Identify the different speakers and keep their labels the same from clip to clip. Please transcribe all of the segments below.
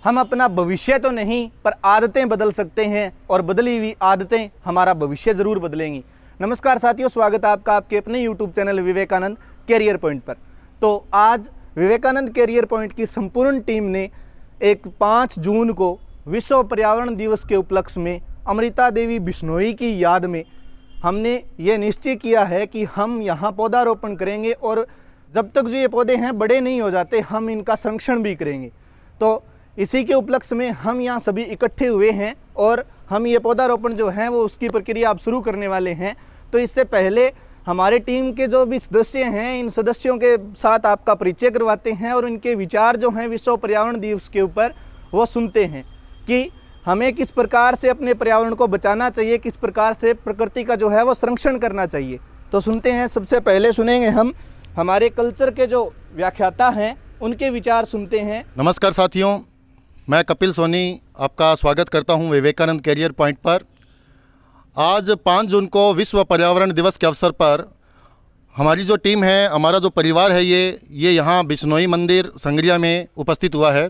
Speaker 1: हम अपना भविष्य तो नहीं पर आदतें बदल सकते हैं और बदली हुई आदतें हमारा भविष्य ज़रूर बदलेंगी। नमस्कार साथियों, स्वागत है आपका आपके अपने YouTube channel Vivekanand career point पर। तो आज विवेकानंद कैरियर पॉइंट की संपूर्ण टीम ने एक 5 जून को विश्व पर्यावरण दिवस के उपलक्ष्य में अमृता देवी बिश्नोई की याद में हमने ये निश्चय किया है कि हम यहाँ पौधारोपण करेंगे और जब तक जो ये पौधे हैं बड़े नहीं हो जाते हम इनका संरक्षण भी करेंगे। तो इसी के उपलक्ष्य में हम यहाँ सभी इकट्ठे हुए हैं और हम ये पौधारोपण जो है वो उसकी प्रक्रिया अब शुरू करने वाले हैं। तो इससे पहले हमारे टीम के जो भी सदस्य हैं, इन सदस्यों के साथ आपका परिचय करवाते हैं और इनके विचार जो हैं विश्व पर्यावरण दिवस के ऊपर वो सुनते हैं कि हमें किस प्रकार से अपने पर्यावरण को बचाना चाहिए, किस प्रकार से प्रकृति का जो है वो संरक्षण करना चाहिए। तो सुनते हैं, सबसे पहले सुनेंगे हम हमारे कल्चर के जो व्याख्याता हैं उनके विचार सुनते हैं।
Speaker 2: नमस्कार साथियों, मैं कपिल सोनी आपका स्वागत करता हूं विवेकानंद कैरियर पॉइंट पर। आज 5 जून को विश्व पर्यावरण दिवस के अवसर पर हमारी जो टीम है, हमारा जो परिवार है, ये यहाँ बिश्नोई मंदिर संगरिया में उपस्थित हुआ है।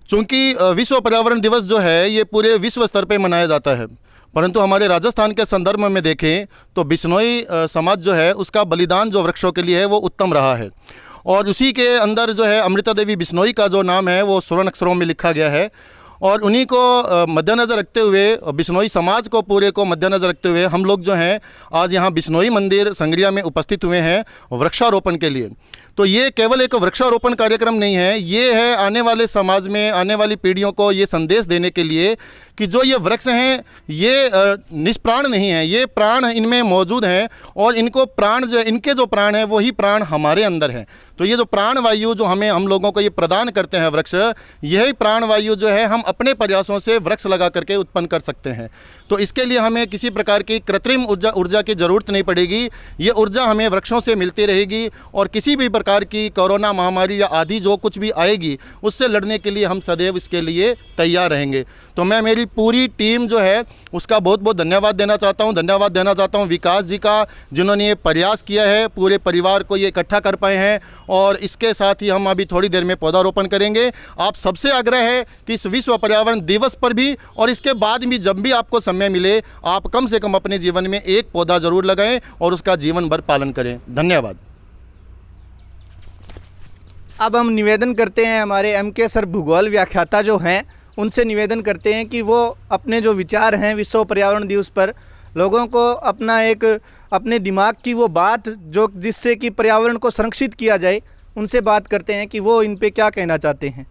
Speaker 2: चूँकि विश्व पर्यावरण दिवस जो है ये पूरे विश्व स्तर पे मनाया जाता है, परंतु हमारे राजस्थान के संदर्भ में देखें तो बिश्नोई समाज जो है उसका बलिदान जो वृक्षों के लिए है वो उत्तम रहा है। और उसी के अंदर जो है अमृता देवी बिश्नोई का जो नाम है वो स्वर्ण अक्षरों में लिखा गया है। और उन्हीं को मद्देनज़र रखते हुए, बिश्नोई समाज को पूरे को मद्देनज़र रखते हुए हम लोग जो हैं आज यहाँ बिश्नोई मंदिर संगरिया में उपस्थित हुए हैं वृक्षारोपण के लिए। तो ये केवल एक वृक्षारोपण कार्यक्रम नहीं है, ये है आने वाले समाज में आने वाली पीढ़ियों को ये संदेश देने के लिए कि जो ये वृक्ष हैं ये निष्प्राण नहीं है, ये प्राण इनमें मौजूद हैं और इनको प्राण जो इनके जो प्राण हैं वही प्राण हमारे अंदर हैं। तो ये जो प्राण वायु जो हम लोगों को ये प्रदान करते हैं वृक्ष, यही प्राण वायु जो है हम अपने प्रयासों से वृक्ष लगा करके उत्पन्न कर सकते हैं। तो इसके लिए हमें किसी प्रकार की कृत्रिम ऊर्जा की ज़रूरत नहीं पड़ेगी। ये ऊर्जा हमें वृक्षों से मिलती रहेगी और किसी भी प्रकार की कोरोना महामारी या आदि जो कुछ भी आएगी उससे लड़ने के लिए हम सदैव इसके लिए तैयार रहेंगे। तो मैं मेरी पूरी टीम जो है उसका बहुत बहुत धन्यवाद देना चाहता हूँ। धन्यवाद देना चाहता हूँ विकास जी का, जिन्होंने ये प्रयास किया है, पूरे परिवार को ये इकट्ठा कर पाए हैं। और इसके साथ ही हम अभी थोड़ी देर में पौधारोपण करेंगे। आप सबसे आग्रह है कि इस विश्व पर्यावरण दिवस पर भी और इसके बाद भी जब भी आपको समय मिले आप कम से कम अपने जीवन में एक पौधा जरूर लगाएं और उसका जीवन भर पालन करें। धन्यवाद।
Speaker 1: अब हम निवेदन करते हैं हमारे MK सर भूगोल व्याख्याता जो हैं उनसे निवेदन करते हैं कि वो अपने जो विचार हैं विश्व पर्यावरण दिवस पर लोगों को अपने दिमाग की वो बात जो जिससे कि पर्यावरण को संरक्षित किया जाए उनसे बात करते हैं कि वो इन पे क्या कहना चाहते हैं।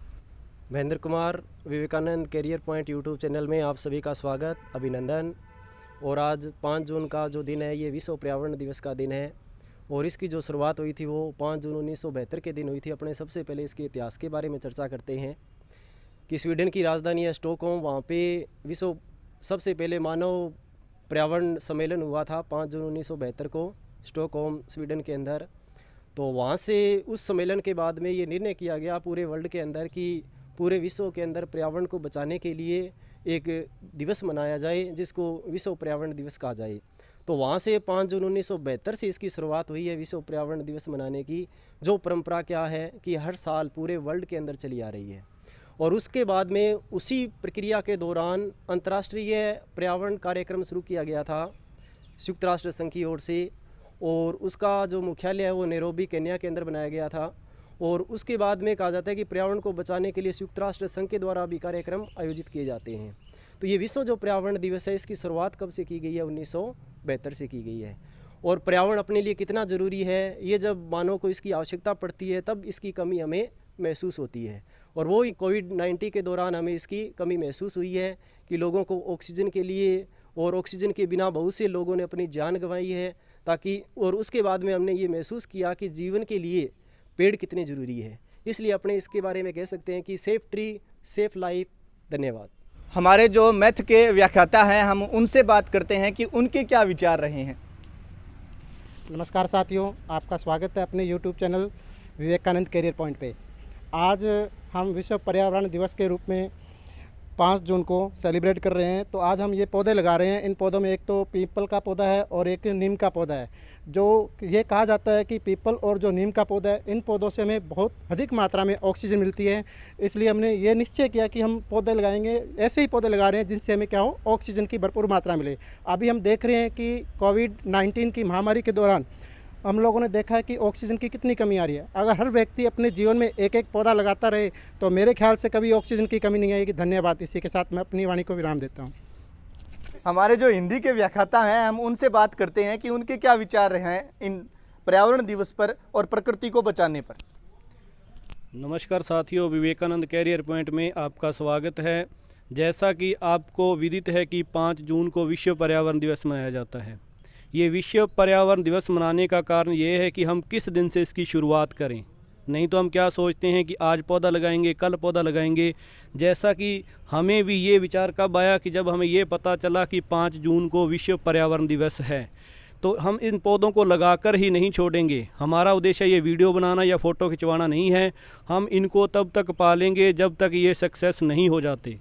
Speaker 3: Mahendra Kumar, Vivekanand career point YouTube channel में आप सभी का स्वागत, अभिनंदन। और आज 5 जून का जो दिन है ये विश्व पर्यावरण दिवस का दिन है और इसकी जो शुरुआत हुई थी वो 5 जून 1972 के दिन हुई थी। अपने सबसे पहले इसके इतिहास के बारे में चर्चा करते हैं कि स्वीडन की राजधानी है स्टॉकहोम, वहाँ पे विश्व सबसे पहले मानव पर्यावरण सम्मेलन हुआ था 5 जून 1972 को स्टॉकहोम स्वीडन के अंदर। तो वहाँ से उस सम्मेलन के बाद में ये निर्णय किया गया पूरे वर्ल्ड के अंदर कि पूरे विश्व के अंदर पर्यावरण को बचाने के लिए एक दिवस मनाया जाए जिसको विश्व पर्यावरण दिवस कहा जाए। तो वहाँ से 5 जून 1972 से इसकी शुरुआत हुई है विश्व पर्यावरण दिवस मनाने की, जो परंपरा क्या है कि हर साल पूरे वर्ल्ड के अंदर चली आ रही है। और उसके बाद में उसी प्रक्रिया के दौरान अंतर्राष्ट्रीय पर्यावरण कार्यक्रम शुरू किया गया था संयुक्त राष्ट्र संघ की ओर से, और उसका जो मुख्यालय है वो नैरोबी केन्या के अंदर बनाया गया था। और उसके बाद में कहा जाता है कि पर्यावरण को बचाने के लिए संयुक्त राष्ट्र संघ के द्वारा भी कार्यक्रम आयोजित किए जाते हैं। तो ये विश्व जो पर्यावरण दिवस है इसकी शुरुआत कब से की गई है? 1972 से की गई है। और पर्यावरण अपने लिए कितना ज़रूरी है ये जब मानव को इसकी आवश्यकता पड़ती है तब इसकी कमी हमें महसूस होती है। और वो कोविड-19 के दौरान हमें इसकी कमी महसूस हुई है कि लोगों को ऑक्सीजन के लिए, और ऑक्सीजन के बिना बहुत से लोगों ने अपनी जान गंवाई है ताकि, और उसके बाद में हमने ये महसूस किया कि जीवन के लिए पेड़ कितने ज़रूरी है। इसलिए अपने इसके बारे में कह सकते हैं कि सेफ ट्री सेफ लाइफ। धन्यवाद।
Speaker 1: हमारे जो मैथ के व्याख्याता हैं हम उनसे बात करते हैं कि उनके क्या विचार रहे हैं।
Speaker 4: नमस्कार साथियों, आपका स्वागत है अपने YouTube channel Vivekanand career point पे। आज हम विश्व पर्यावरण दिवस के रूप में 5 जून को सेलिब्रेट कर रहे हैं। तो आज हम ये पौधे लगा रहे हैं। इन पौधों में एक तो पीपल का पौधा है और एक नीम का पौधा है। जो ये कहा जाता है कि पीपल और जो नीम का पौधा है, इन पौधों से हमें बहुत अधिक मात्रा में ऑक्सीजन मिलती है। इसलिए हमने ये निश्चय किया कि हम पौधे लगाएंगे, ऐसे ही पौधे लगा रहे हैं जिनसे हमें क्या हो, ऑक्सीजन की भरपूर मात्रा मिले। अभी हम देख रहे हैं कि कोविड-19 की महामारी के दौरान हम लोगों ने देखा है कि ऑक्सीजन की कितनी कमी आ रही है। अगर हर व्यक्ति अपने जीवन में एक एक पौधा लगाता रहे तो मेरे ख्याल से कभी ऑक्सीजन की कमी नहीं आएगी। धन्यवाद। इसी के साथ मैं अपनी वाणी को विराम देता हूँ।
Speaker 1: हमारे जो हिंदी के व्याख्याता हैं, हम उनसे बात करते हैं कि उनके क्या विचार रहे हैं इन पर्यावरण दिवस पर और प्रकृति को बचाने पर।
Speaker 5: नमस्कार साथियों, विवेकानंद कैरियर पॉइंट में आपका स्वागत है। जैसा कि आपको विदित है कि 5 जून को विश्व पर्यावरण दिवस मनाया जाता है। ये विश्व पर्यावरण दिवस मनाने का कारण ये है कि हम किस दिन से इसकी शुरुआत करें। नहीं तो हम क्या सोचते हैं कि आज पौधा लगाएंगे, कल पौधा लगाएंगे। जैसा कि हमें भी ये विचार कब आया कि जब हमें ये पता चला कि 5 जून को विश्व पर्यावरण दिवस है, तो हम इन पौधों को लगाकर ही नहीं छोड़ेंगे। हमारा उद्देश्य ये वीडियो बनाना या फ़ोटो खिंचवाना नहीं है। हम इनको तब तक पालेंगे जब तक ये सक्सेस नहीं हो जाते।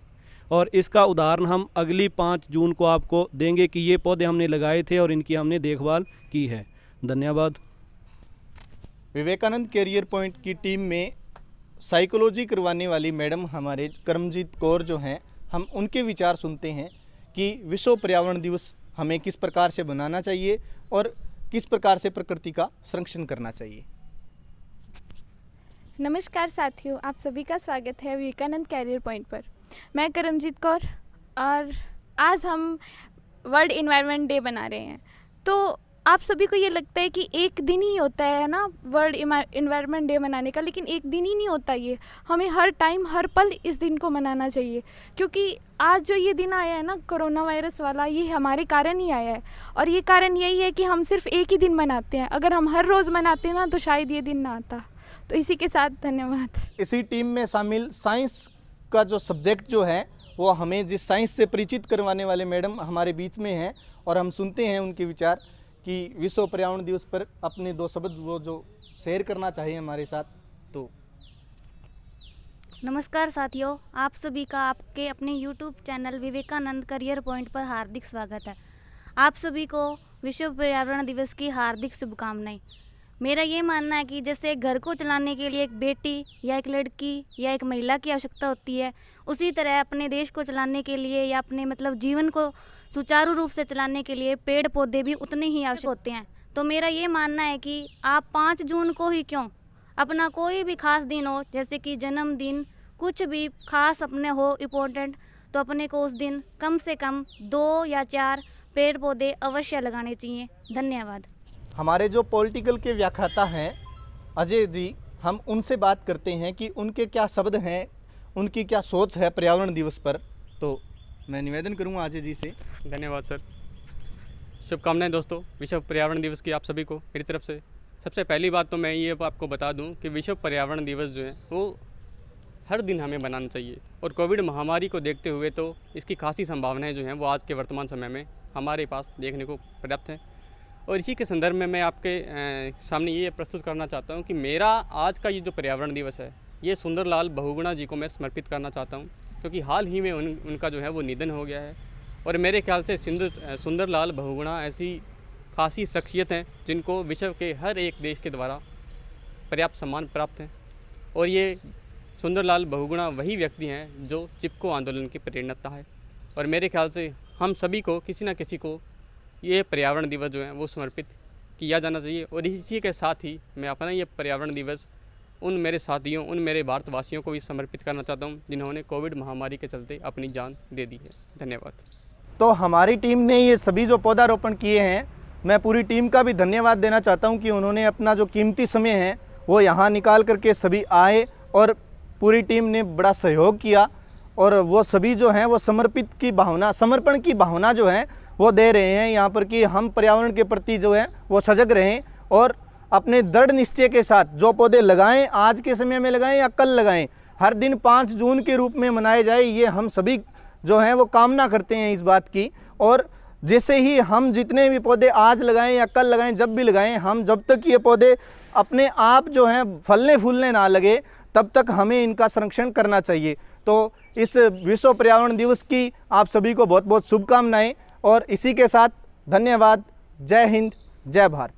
Speaker 5: और इसका उदाहरण हम अगली 5 जून को आपको देंगे कि ये पौधे हमने लगाए थे और इनकी हमने देखभाल की है। धन्यवाद।
Speaker 1: विवेकानंद कैरियर पॉइंट की टीम में साइकोलॉजी करवाने वाली मैडम हमारे करमजीत कौर जो हैं, हम उनके विचार सुनते हैं कि विश्व पर्यावरण दिवस हमें किस प्रकार से बनाना चाहिए और किस प्रकार से प्रकृति का संरक्षण करना चाहिए।
Speaker 6: नमस्कार साथियों, आप सभी का स्वागत है विवेकानंद कैरियर पॉइंट पर। मैं करमजीत कौर और आज हम वर्ल्ड इन्वायरमेंट डे बना रहे हैं। तो आप सभी को ये लगता है कि एक दिन ही होता है ना वर्ल्ड इन्वायरमेंट डे मनाने का, लेकिन एक दिन ही नहीं होता ये। हमें हर टाइम हर पल इस दिन को मनाना चाहिए, क्योंकि आज जो ये दिन आया है ना कोरोना वायरस वाला, ये हमारे कारण ही आया है। और ये कारण यही है कि हम सिर्फ एक ही दिन मनाते हैं। अगर हम हर रोज़ मनाते ना तो शायद ये दिन ना आता। तो इसी के साथ धन्यवाद।
Speaker 1: इसी टीम में शामिल साइंस का जो सब्जेक्ट जो है, वो हमें जिस साइंस से परिचित करवाने वाले मैडम हमारे बीच में हैं और हम सुनते हैं उनके विचार कि विश्व पर्यावरण दिवस पर अपने 2 शब्द वो जो शेयर करना चाहिए हमारे साथ। तो
Speaker 7: नमस्कार साथियों, आप सभी का आपके अपने YouTube channel Vivekanand career point पर हार्दिक स्वागत है। आप सभी को विश्व पर्यावरण दिवस की हार्दिक शुभकामनाएं। मेरा ये मानना है कि जैसे घर को चलाने के लिए एक बेटी या एक लड़की या एक महिला की आवश्यकता होती है, उसी तरह अपने देश को चलाने के लिए या अपने जीवन को सुचारू रूप से चलाने के लिए पेड़ पौधे भी उतने ही आवश्यक होते हैं। तो मेरा ये मानना है कि आप 5 जून को ही क्यों, अपना कोई भी खास दिन हो, जैसे कि जन्मदिन, कुछ भी खास अपने हो इम्पोर्टेंट, तो अपने को उस दिन कम से कम 2 या 4 पेड़ पौधे अवश्य लगाने चाहिए। धन्यवाद।
Speaker 1: हमारे जो पॉलिटिकल के व्याख्याता हैं अजय जी, हम उनसे बात करते हैं कि उनके क्या शब्द हैं, उनकी क्या सोच है पर्यावरण दिवस पर। तो मैं निवेदन करूंगा अजय जी से।
Speaker 8: धन्यवाद सर। शुभकामनाएं दोस्तों विश्व पर्यावरण दिवस की आप सभी को मेरी तरफ से। सबसे पहली बात तो मैं ये आपको बता दूं कि विश्व पर्यावरण दिवस जो है वो हर दिन हमें बनाना चाहिए। और कोविड महामारी को देखते हुए तो इसकी खासी संभावनाएं जो हैं वो आज के वर्तमान समय में हमारे पास देखने को पर्याप्त है। और इसी के संदर्भ में मैं आपके सामने ये प्रस्तुत करना चाहता हूँ कि मेरा आज का ये जो पर्यावरण दिवस है, ये सुंदरलाल बहुगुणा जी को मैं समर्पित करना चाहता हूँ, क्योंकि हाल ही में उनका जो है वो निधन हो गया है। और मेरे ख्याल से सुंदरलाल बहुगुणा ऐसी खासी शख्सियत हैं जिनको विश्व के हर एक देश के द्वारा पर्याप्त सम्मान प्राप्त है। और ये सुंदरलाल बहुगुणा वही व्यक्ति हैं जो चिपको आंदोलन की प्रेरणा है। और मेरे ख्याल से हम सभी को किसी न किसी को ये पर्यावरण दिवस जो है वो समर्पित किया जाना चाहिए। और इसी के साथ ही मैं अपना ये पर्यावरण दिवस उन मेरे साथियों, उन मेरे भारतवासियों को भी समर्पित करना चाहता हूँ जिन्होंने कोविड महामारी के चलते अपनी जान दे दी है। धन्यवाद।
Speaker 1: तो हमारी टीम ने ये सभी जो पौधारोपण किए हैं, मैं पूरी टीम का भी धन्यवाद देना चाहता हूँ कि उन्होंने अपना जो कीमती समय है वो यहाँ निकाल करके सभी आए और पूरी टीम ने बड़ा सहयोग किया। और वो सभी जो हैं वो समर्पण की भावना जो है वो दे रहे हैं यहाँ पर कि हम पर्यावरण के प्रति जो है वो सजग रहें और अपने दृढ़ निश्चय के साथ जो पौधे लगाएं, आज के समय में लगाएं या कल लगाएं, हर दिन 5 जून के रूप में मनाए जाए, ये हम सभी जो हैं वो कामना करते हैं इस बात की। और जैसे ही हम जितने भी पौधे आज लगाएं या कल लगाएं, जब भी लगाएं, हम जब तक ये पौधे अपने आप जो हैं फलने फूलने ना लगे तब तक हमें इनका संरक्षण करना चाहिए। तो इस विश्व पर्यावरण दिवस की आप सभी को बहुत बहुत शुभकामनाएं और इसी के साथ धन्यवाद। जय हिंद, जय भारत।